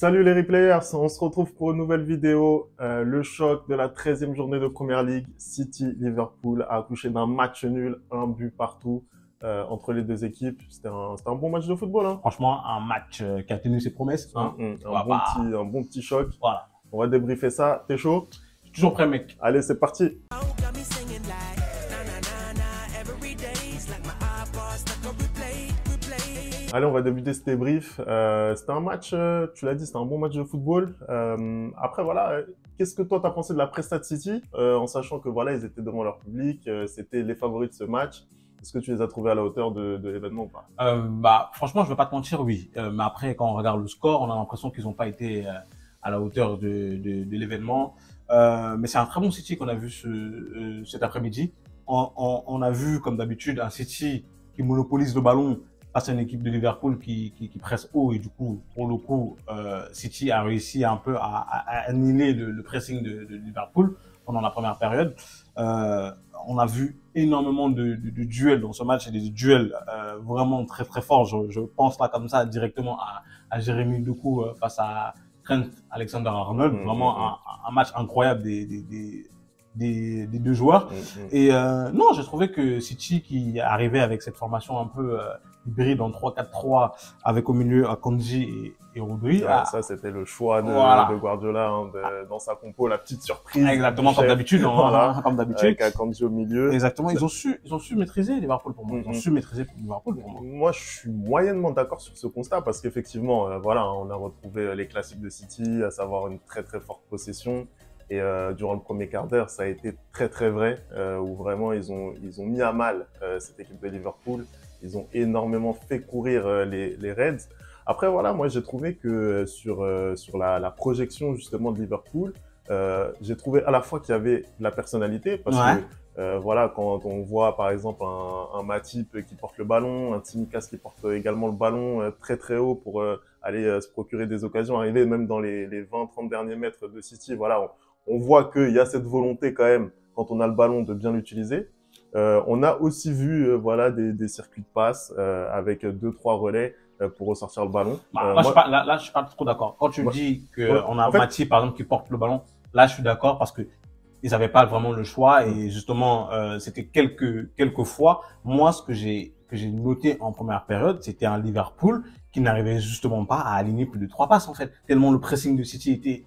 Salut les replayers, on se retrouve pour une nouvelle vidéo. Le choc de la 13e journée de Première League, City-Liverpool a accouché d'un match nul, un but partout entre les deux équipes. C'était un bon match de football, hein. Franchement, un match qui a tenu ses promesses. Hein. Un bon petit choc. Voilà. On va débriefer ça. T'es chaud? Je suis toujours prêt, mec. Allez, c'est parti. Allez, on va débuter ce débrief. C'était un match, tu l'as dit, c'était un bon match de football. Après, voilà, qu'est-ce que toi, t'as pensé de la Presta de City, en sachant que voilà, ils étaient devant leur public, c'était les favoris de ce match. Est-ce que tu les as trouvés à la hauteur de l'événement ou pas? Franchement, je vais pas te mentir, oui. Mais après, quand on regarde le score, on a l'impression qu'ils n'ont pas été à la hauteur de l'événement. Mais c'est un très bon City qu'on a vu cet après-midi. On a vu, comme d'habitude, un City qui monopolise le ballon face à une équipe de Liverpool qui presse haut, et du coup, pour le coup, City a réussi un peu à annihiler le pressing de Liverpool pendant la première période. On a vu énormément de duels dans ce match, et des duels vraiment très très forts. Je pense là comme ça directement à Jérémy Doku face à Trent Alexander-Arnold. Vraiment un match incroyable des deux joueurs. Et non, j'ai trouvé que City, qui arrivait avec cette formation un peu hybride en 3-4-3, avec au milieu Akanji et Rodri. Ouais, ça, c'était le choix de Guardiola, hein, dans sa compo, la petite surprise. Exactement, comme d'habitude. Voilà, comme d'habitude. Avec Akanji au milieu. Exactement, ils ont su maîtriser Liverpool pour moi. Ils ont su maîtriser Liverpool pour moi. Moi, je suis moyennement d'accord sur ce constat, parce qu'effectivement, voilà, on a retrouvé les classiques de City, à savoir une très très forte possession. Et durant le premier quart d'heure, ça a été très très vrai, où vraiment ils ont mis à mal cette équipe de Liverpool. Ils ont énormément fait courir les Reds. Après voilà, moi j'ai trouvé que sur la projection justement de Liverpool, j'ai trouvé à la fois qu'il y avait de la personnalité, parce que voilà, quand on voit par exemple un Matip qui porte le ballon, un Tsimikas qui porte également le ballon très très haut pour aller se procurer des occasions, arriver même dans les 20-30 derniers mètres de City, voilà, on voit qu'il y a cette volonté quand même, quand on a le ballon, de bien l'utiliser. On a aussi vu voilà des circuits de passe avec 2-3 relais pour ressortir le ballon. Là, je suis pas trop d'accord. Quand tu dis qu'on a Matip, par exemple, qui porte le ballon, là, je suis d'accord, parce que ils n'avaient pas vraiment le choix, et justement, c'était quelques fois. Moi, ce que j'ai noté en première période, c'était un Liverpool qui n'arrivait justement pas à aligner plus de 3 passes, en fait, tellement le pressing de City était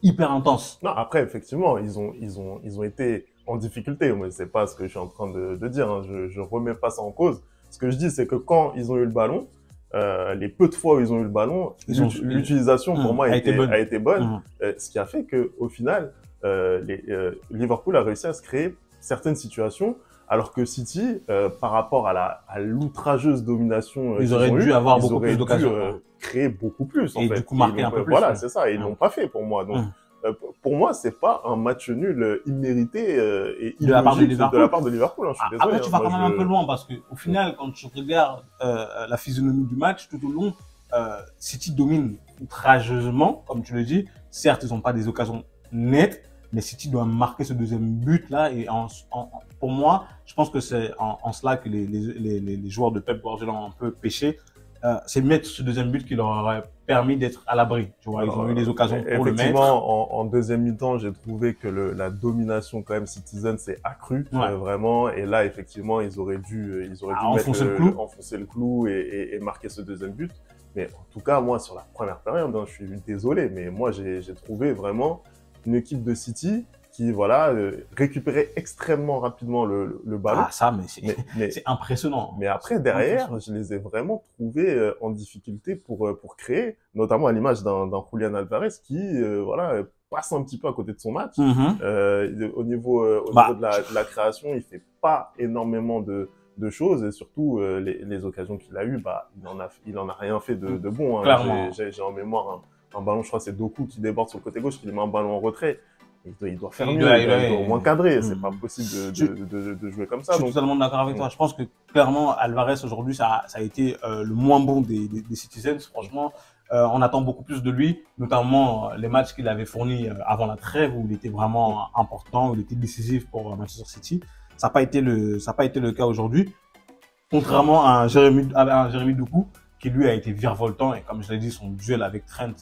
hyper intense. Non, après, effectivement, ils ont été en difficulté. Moi, c'est pas ce que je suis en train de dire, hein. Je remets pas ça en cause. Ce que je dis, c'est que quand ils ont eu le ballon, les peu de fois où ils ont eu le ballon, l'utilisation pour moi a été bonne. Ce qui a fait que au final, Liverpool a réussi à se créer certaines situations, alors que City, par rapport à l'outrageuse domination, ils auraient dû avoir beaucoup plus d'occasions, créer beaucoup plus, en fait. Et du coup, marquer un peu plus. Voilà, c'est ça. Ils l'ont pas fait pour moi. Donc, pour moi, c'est pas un match nul immérité et illogique de la part de Liverpool. Hein, je suis désolé. Après, tu vas quand même un peu loin, parce que au final, quand tu regardes la physionomie du match tout au long, City domine outrageusement, comme tu le dis. Certes, ils n'ont pas des occasions nettes, mais City doit marquer ce deuxième but là. Et pour moi, je pense que c'est en cela que les joueurs de Pep Guardiola ont un peu péché. C'est mettre ce deuxième but qui leur aurait permis d'être à l'abri. Tu vois, ils ont eu des occasions pour le mettre. Effectivement, en deuxième mi-temps, j'ai trouvé que la domination quand même Citizen s'est accrue vraiment. Et là, effectivement, ils auraient dû enfoncer le clou et marquer ce deuxième but. Mais en tout cas, moi, sur la première période, hein, je suis désolé, mais moi, j'ai trouvé vraiment une équipe de City qui voilà récupérait extrêmement rapidement le ballon. Ah ça, mais c'est impressionnant. Mais après derrière, je les ai vraiment trouvés en difficulté pour créer, notamment à l'image d'un Julian Alvarez qui voilà passe un petit peu à côté de son match. Au niveau de la création, il fait pas énormément de choses, et surtout les occasions qu'il a eues, il en a rien fait de bon. Hein. J'ai en mémoire un ballon, je crois c'est Doku qui déborde sur le côté gauche, qui lui met un ballon en retrait. Il doit faire mieux, il doit au moins cadrer. C'est pas possible de jouer comme ça. Je suis totalement d'accord avec toi. Je pense que clairement, Alvarez aujourd'hui, ça a été le moins bon des Citizens. Franchement, on attend beaucoup plus de lui, notamment les matchs qu'il avait fournis avant la trêve, où il était vraiment important, où il était décisif pour Manchester City. Ça n'a pas été le cas aujourd'hui. Contrairement à un Jérémy Doku, qui lui a été virevoltant. Et comme je l'ai dit, son duel avec Trent,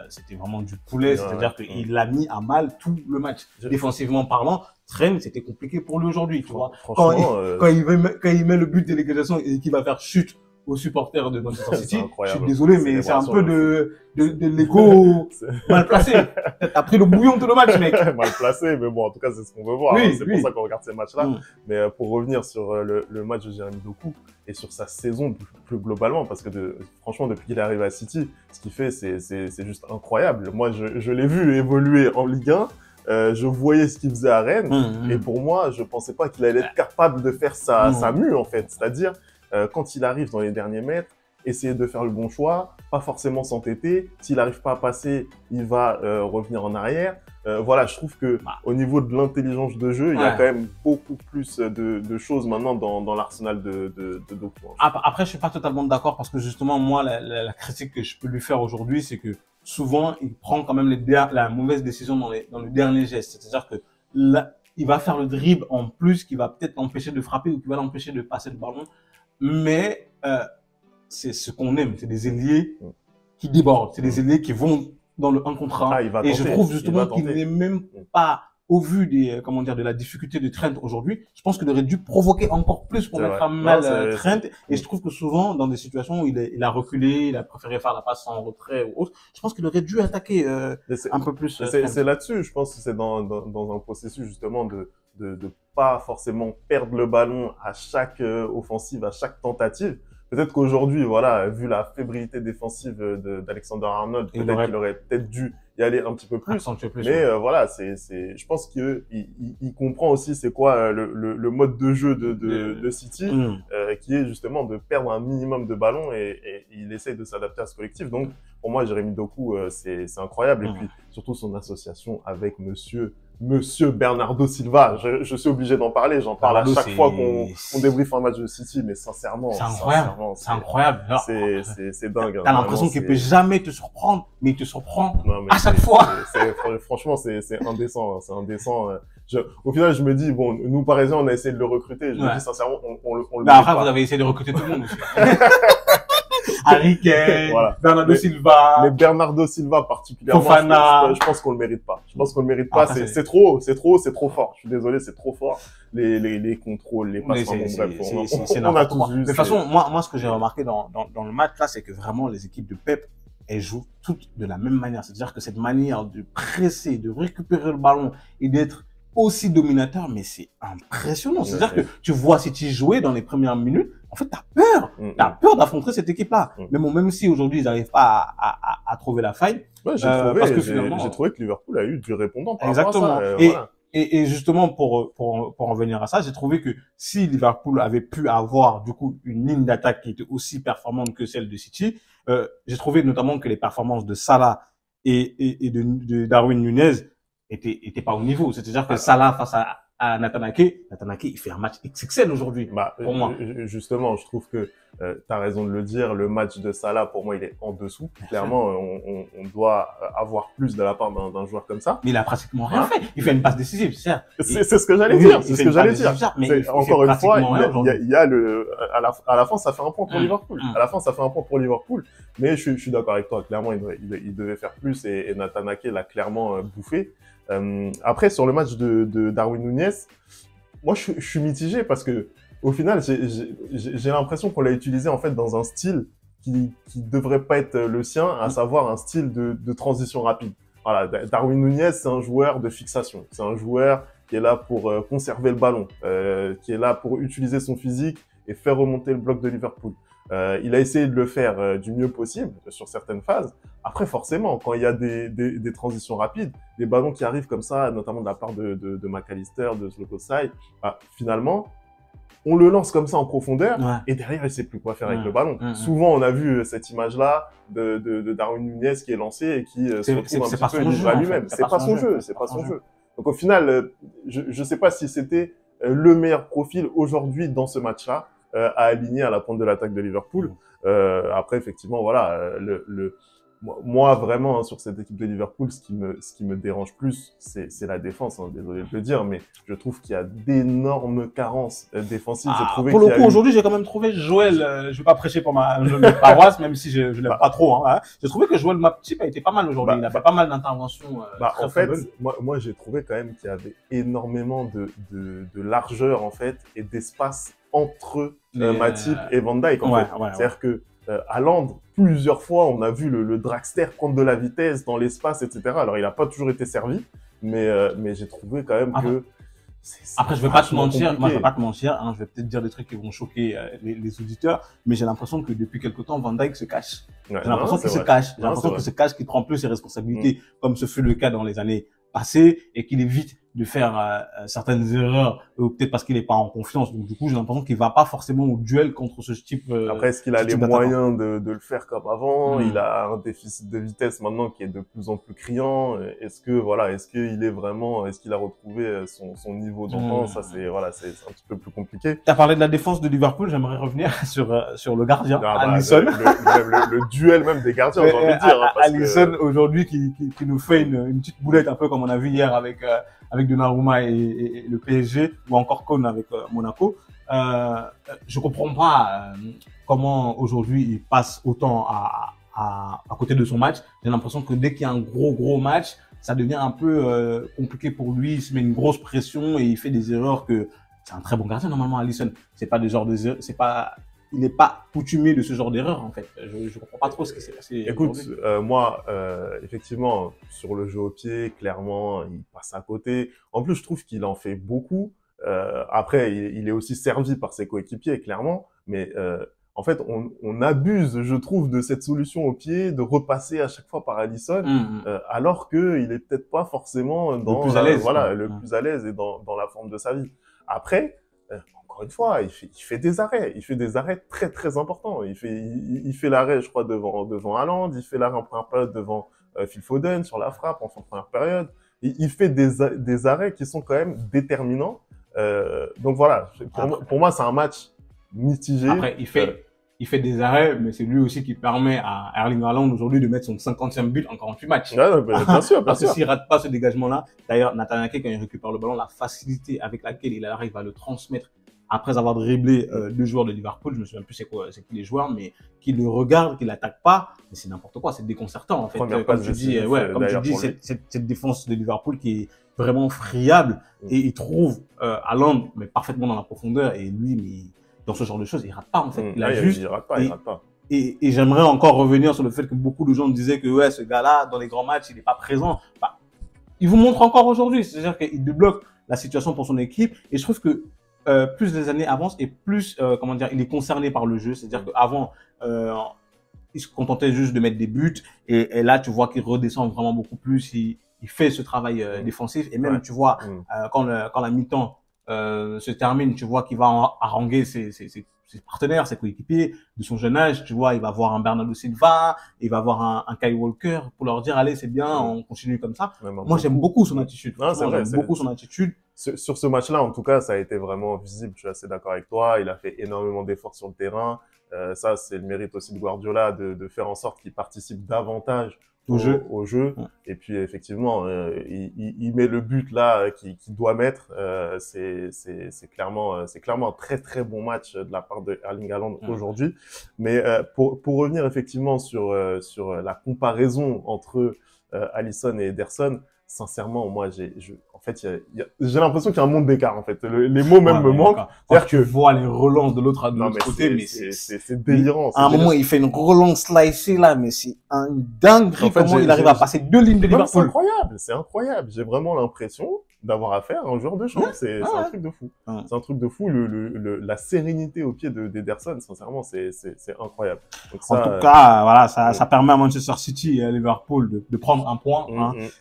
c'était vraiment du poulet. C'est-à-dire qu'il a mis à mal tout le match. Défensivement parlant, Trent, c'était compliqué pour lui aujourd'hui, tu vois. Quand il met le but de l'égalisation et qu'il va faire chute aux supporters de Manchester City, je suis désolé, mais c'est un peu de l'ego mal placé. T'as pris le bouillon tout le match, mec. Mal placé, mais bon, en tout cas, c'est ce qu'on veut voir. Oui, c'est pour ça qu'on regarde ces matchs-là. Mais pour revenir sur le match de Jérémy Doku et sur sa saison plus globalement, parce que franchement, depuis qu'il est arrivé à City, ce qu'il fait, c'est juste incroyable. Moi, je l'ai vu évoluer en Ligue 1. Je voyais ce qu'il faisait à Rennes, et pour moi, je pensais pas qu'il allait être capable de faire sa mue, en fait. C'est-à-dire, quand il arrive dans les derniers mètres, essayer de faire le bon choix, pas forcément s'entêter. S'il n'arrive pas à passer, il va revenir en arrière. Voilà, je trouve que au niveau de l'intelligence de jeu, il y a quand même beaucoup plus de choses maintenant dans l'arsenal de Doku. Après, je suis pas totalement d'accord parce que justement, moi, la critique que je peux lui faire aujourd'hui, c'est que souvent, il prend quand même la mauvaise décision dans le dernier geste. C'est-à-dire que là, il va faire le dribble en plus qui va peut-être l'empêcher de frapper ou qui va l'empêcher de passer le ballon. Mais c'est ce qu'on aime, c'est des ailiers qui débordent, c'est des ailiers qui vont dans le 1 contre 1. Et je trouve justement qu'il n'est même pas, au vu de la difficulté de Trent aujourd'hui, je pense qu'il aurait dû provoquer encore plus pour mettre à mal Trent. Et je trouve que souvent, dans des situations où il a reculé, il a préféré faire la passe en retrait ou autre, je pense qu'il aurait dû attaquer un peu plus. C'est là-dessus, je pense que c'est dans un processus justement de pas forcément perdre le ballon à chaque offensive, à chaque tentative. Peut-être qu'aujourd'hui, voilà, vu la fébrilité défensive d'Alexander Arnold, peut-être qu'il aurait peut-être dû y aller un petit peu plus. Mais voilà, je pense qu'il comprend aussi c'est quoi le mode de jeu de City, qui est justement de perdre un minimum de ballons et il essaye de s'adapter à ce collectif. Donc, pour moi, Jérémy Doku, c'est incroyable. Et puis, surtout son association avec Monsieur Bernardo Silva, je suis obligé d'en parler, j'en parle à chaque fois qu'on débriefe un match de City, mais sincèrement, c'est incroyable. C'est dingue. T'as l'impression qu'il peut jamais te surprendre, mais il te surprend à chaque fois. Franchement, c'est indécent, c'est indécent. Au final, je me dis, bon, nous Parisiens, on a essayé de le recruter. Je me dis sincèrement, on le. Mais après, vous avez essayé de recruter tout le monde aussi. Harry Kane, Bernardo Silva. Mais Bernardo Silva particulièrement, je pense qu'on le mérite pas. Je pense qu'on le mérite pas. C'est trop fort. Je suis désolé, c'est trop fort. Les contrôles, les passes, on a tous vu. De toute façon, moi, ce que j'ai remarqué dans le match là, c'est que vraiment les équipes de Pep, elles jouent toutes de la même manière. C'est-à-dire que cette manière de presser, de récupérer le ballon et d'être aussi dominateur, mais c'est impressionnant. C'est-à-dire que tu vois City jouer dans les premières minutes, en fait, t'as peur. T'as peur d'affronter cette équipe-là. Mais bon, même si aujourd'hui, ils n'arrivent pas à trouver la faille. Ouais, j'ai trouvé que Liverpool a eu du répondant par exactement. rapport à ça. Voilà. Et justement, pour en venir à ça, j'ai trouvé que si Liverpool avait pu avoir, du coup, une ligne d'attaque qui était aussi performante que celle de City, j'ai trouvé notamment que les performances de Salah et de Darwin Nunez étaient pas au niveau. C'est-à-dire que Salah face à Nathan Ake, il fait un match XXL aujourd'hui, pour moi. Justement, je trouve que t'as raison de le dire, le match de Salah, pour moi, il est en dessous. Clairement, on doit avoir plus de la part d'un joueur comme ça. Mais il a pratiquement rien fait. Il fait une passe décisive, certes. C'est ce que j'allais dire. C'est ce que j'allais dire. Encore une fois, il y a à la fin, ça fait un point pour Liverpool. À la fin, ça fait un point pour Liverpool. Mais je suis d'accord avec toi. Clairement, il devait faire plus et Nathan Ake l'a clairement bouffé. Après, sur le match de Darwin Nunez, moi, je suis mitigé parce que, au final, j'ai l'impression qu'on l'a utilisé, en fait, dans un style qui devrait pas être le sien, à savoir un style de transition rapide. Voilà. Darwin Nunez, c'est un joueur de fixation. C'est un joueur qui est là pour conserver le ballon, qui est là pour utiliser son physique et faire remonter le bloc de Liverpool. Il a essayé de le faire du mieux possible sur certaines phases. Après, forcément, quand il y a des transitions rapides, des ballons qui arrivent comme ça, notamment de la part de McAllister, de Szoboszlai, finalement, on le lance comme ça en profondeur et derrière, il sait plus quoi faire avec le ballon. Souvent, on a vu cette image-là de Darwin Nunez qui est lancé et qui se retrouve un petit peu livré à lui-même. C'est pas son jeu, c'est pas son jeu. Donc au final, je sais pas si c'était le meilleur profil aujourd'hui dans ce match-là à aligner à la pointe de l'attaque de Liverpool. Après, effectivement, voilà, moi, vraiment, hein, sur cette équipe de Liverpool, ce qui me dérange plus, c'est la défense, hein, désolé de le dire, mais je trouve qu'il y a d'énormes carences défensives. J'ai trouvé pour le qu'il y coup, a eu... aujourd'hui, j'ai quand même trouvé Joël, je vais pas prêcher pour ma paroisse, même si je l'aime pas trop, hein. J'ai trouvé que Joël Matip a été pas mal aujourd'hui. Il a fait pas mal d'interventions très, en très fait, bonnes. moi j'ai trouvé quand même qu'il y avait énormément de largeur, en fait, et d'espace entre Matip et Van Dijk, en fait. C'est-à-dire que Haaland, plusieurs fois, on a vu le dragster prendre de la vitesse dans l'espace, etc. Alors, il n'a pas toujours été servi, mais j'ai trouvé quand même que après, je vais pas te mentir, moi, je vais pas te mentir, hein, je vais peut-être dire des trucs qui vont choquer les auditeurs, mais j'ai l'impression que depuis quelque temps, Van Dijk se cache. Ouais, j'ai l'impression qu'il se cache. J'ai l'impression qu'il se cache, qu'il prend plus ses responsabilités, comme ce fut le cas dans les années passées, et qu'il évite de faire certaines erreurs, peut-être parce qu'il n'est pas en confiance. Donc, du coup, j'ai l'impression qu'il va pas forcément au duel contre ce type. Après, est-ce qu'il a les moyens de le faire comme avant? Il a un déficit de vitesse maintenant qui est de plus en plus criant. Est-ce qu'il est vraiment, est-ce qu'il a retrouvé son niveau d'antan? Ça, c'est un petit peu plus compliqué. Tu as parlé de la défense de Liverpool, j'aimerais revenir sur le gardien, Alisson. Le duel même des gardiens, j'ai envie de dire. Hein, Alisson, aujourd'hui, qui nous fait une petite boulette, un peu comme on a vu hier avec Donnarumma et le PSG, ou encore Kon avec Monaco. Je comprends pas comment aujourd'hui il passe autant à côté de son match. J'ai l'impression que dès qu'il y a un gros match, ça devient un peu compliqué pour lui. Il se met une grosse pression et il fait des erreurs que c'est un très bon gardien normalement, Alisson. C'est pas des genres de il n'est pas coutumier de ce genre d'erreur, en fait. Je comprends pas trop ce qui s'est passé. Écoute, moi, effectivement, sur le jeu au pied, clairement, il passe à côté. En plus, je trouve qu'il en fait beaucoup. Après, il est aussi servi par ses coéquipiers, clairement. Mais en fait, on abuse, je trouve, de cette solution au pied, de repasser à chaque fois par Alisson, alors que il est peut-être pas forcément dans le plus à l'aise, plus à l'aise et dans la forme de sa vie. Après, encore une fois, il fait des arrêts. Il fait des arrêts très, très importants. Il fait l'arrêt, je crois, devant Haaland. Il fait l'arrêt en première période devant Phil Foden sur la frappe en première période. Il fait des arrêts qui sont quand même déterminants. Donc voilà, pour moi, c'est un match mitigé. Après, il fait des arrêts, mais c'est lui aussi qui permet à Erling Haaland aujourd'hui de mettre son 50e but en 48 matchs. Ouais, bien sûr. Parce que s'il rate pas ce dégagement-là, d'ailleurs, Nathan Ake, quand il récupère le ballon, la facilité avec laquelle il arrive à le transmettre après avoir dribblé deux joueurs de Liverpool, je me souviens plus c'est qui les joueurs, mais qui le regardent, qui l'attaquent pas, mais c'est n'importe quoi, c'est déconcertant en fait. Comme tu dis, cette défense de Liverpool qui est vraiment friable et il trouve Haaland mais parfaitement dans la profondeur et lui, mais dans ce genre de choses, il rate pas en fait. Il rate pas. Et j'aimerais encore revenir sur le fait que beaucoup de gens disaient que ouais, ce gars-là, dans les grands matchs, il n'est pas présent. Bah, il vous montre encore aujourd'hui, c'est-à-dire qu'il débloque la situation pour son équipe et je trouve que plus les années avancent et plus il est concerné par le jeu. C'est-à-dire qu'avant, il se contentait juste de mettre des buts et là, tu vois qu'il redescend vraiment beaucoup plus. Il fait ce travail défensif et même, tu vois, quand la mi-temps se termine, tu vois qu'il va haranguer ses partenaires, ses coéquipiers de son jeune âge. Tu vois, il va voir un Bernardo Silva, il va voir un Kyle Walker pour leur dire allez, c'est bien, on continue comme ça. Moi, j'aime beaucoup son attitude. J'aime beaucoup son attitude. Sur ce match-là, en tout cas, ça a été vraiment visible. Je suis assez d'accord avec toi. Il a fait énormément d'efforts sur le terrain. Ça, c'est le mérite aussi de Guardiola de faire en sorte qu'il participe davantage au jeu. Et puis, effectivement, il met le but là qu'il doit mettre. C'est clairement un très, très bon match de la part de Erling Haaland aujourd'hui. Mais pour revenir effectivement sur la comparaison entre Alisson et Ederson, sincèrement, moi, j'ai l'impression qu'il y a un monde d'écart, en fait. Les mots même me manquent. C'est-à-dire que tu vois les relances de l'autre côté, mais c'est délirant. À un moment, il fait une relance slicée, là, mais c'est un dinguerie. En fait, comment il arrive à passer deux lignes de Liverpool. C'est incroyable. J'ai vraiment l'impression d'avoir affaire à un joueur de champ. C'est un truc de fou. C'est un truc de fou. La sérénité au pied d'Ederson, sincèrement, c'est incroyable. Donc en tout cas, voilà, ça permet à Manchester City et à Liverpool de prendre un point.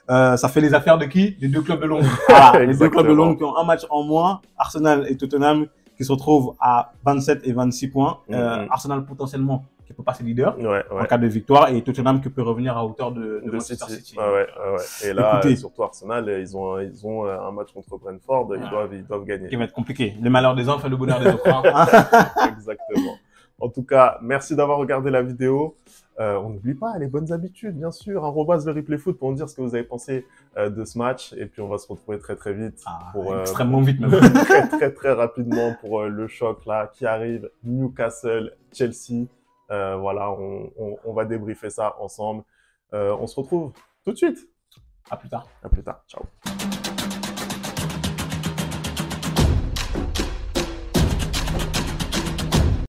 Ça fait les affaires de qui? Des deux clubs de Londres. Voilà, les deux clubs de Londres qui ont un match en moins. Arsenal et Tottenham qui se retrouvent à 27 et 26 points. Arsenal potentiellement qui peut passer leader en cas de victoire et Tottenham qui peut revenir à hauteur de Manchester City. Et là, surtout Arsenal, ils ont un match contre Brentford, ils doivent gagner. Qui va être compliqué. Le malheur des uns fait le bonheur des autres. Exactement. En tout cas, merci d'avoir regardé la vidéo. On n'oublie pas les bonnes habitudes, bien sûr. @ le replay foot pour nous dire ce que vous avez pensé de ce match. Et puis, on va se retrouver très, très vite. Extrêmement vite, même. Très, très, très rapidement pour le choc là qui arrive. Newcastle, Chelsea. Voilà, on va débriefer ça ensemble. On se retrouve tout de suite. À plus tard. À plus tard. Ciao.